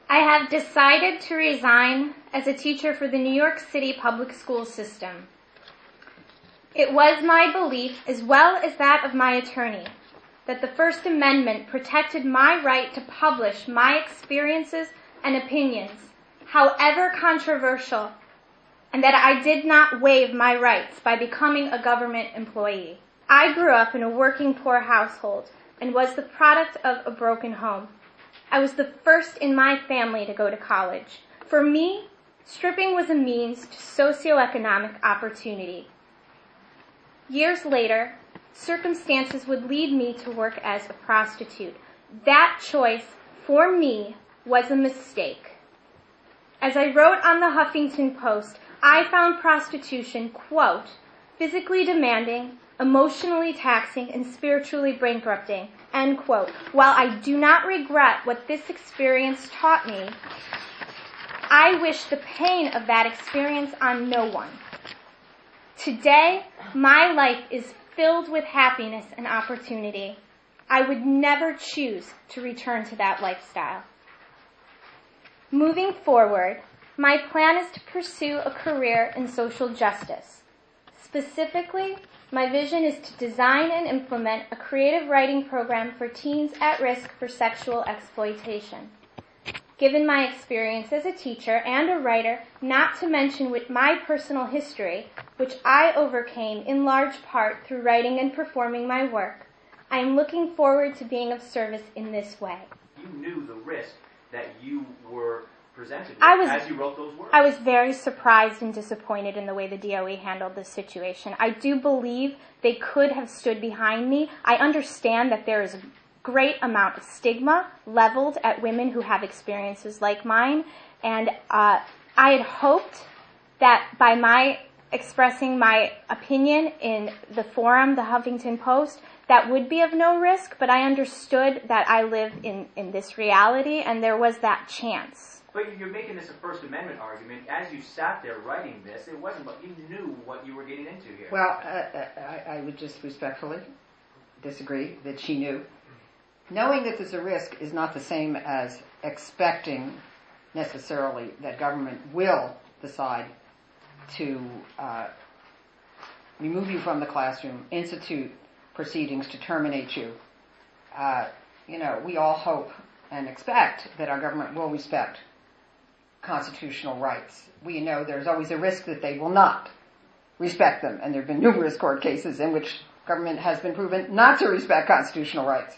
I have decided to resign as a teacher for the New York City public school system. It was my belief, as well as that of my attorney, that the First Amendment protected my right to publish my experiences and opinions, however controversial, and that I did not waive my rights by becoming a government employee. I grew up in a working poor household and was the product of a broken home. I was the first in my family to go to college. For me, stripping was a means to socioeconomic opportunity. Years later, circumstances would lead me to work as a prostitute. That choice, for me, was a mistake. As I wrote on the Huffington Post, I found prostitution, quote, physically demanding, emotionally taxing, and spiritually bankrupting, end quote. While I do not regret what this experience taught me, I wish the pain of that experience on no one. Today, my life is filled with happiness and opportunity. I would never choose to return to that lifestyle. Moving forward, my plan is to pursue a career in social justice. Specifically, my vision is to design and implement a creative writing program for teens at risk for sexual exploitation. Given my experience as a teacher and a writer, not to mention with my personal history, which I overcame in large part through writing and performing my work, I am looking forward to being of service in this way. You knew the risk that you were presented with as you wrote those words. I was very surprised and disappointed in the way the DOE handled this situation. I do believe they could have stood behind me. I understand that there is a great amount of stigma leveled at women who have experiences like mine, and I had hoped that by my expressing my opinion in the forum, the Huffington Post, that would be of no risk, but I understood that I live in this reality, and there was that chance. But you're making this a First Amendment argument. As you sat there writing this, it wasn't what you knew what you were getting into here. Well, I would just respectfully disagree that she knew. Knowing that there's a risk is not the same as expecting necessarily that government will decide to remove you from the classroom, institute proceedings to terminate you. We all hope and expect that our government will respect constitutional rights. We know there's always a risk that they will not respect them, and there have been numerous court cases in which government has been proven not to respect constitutional rights.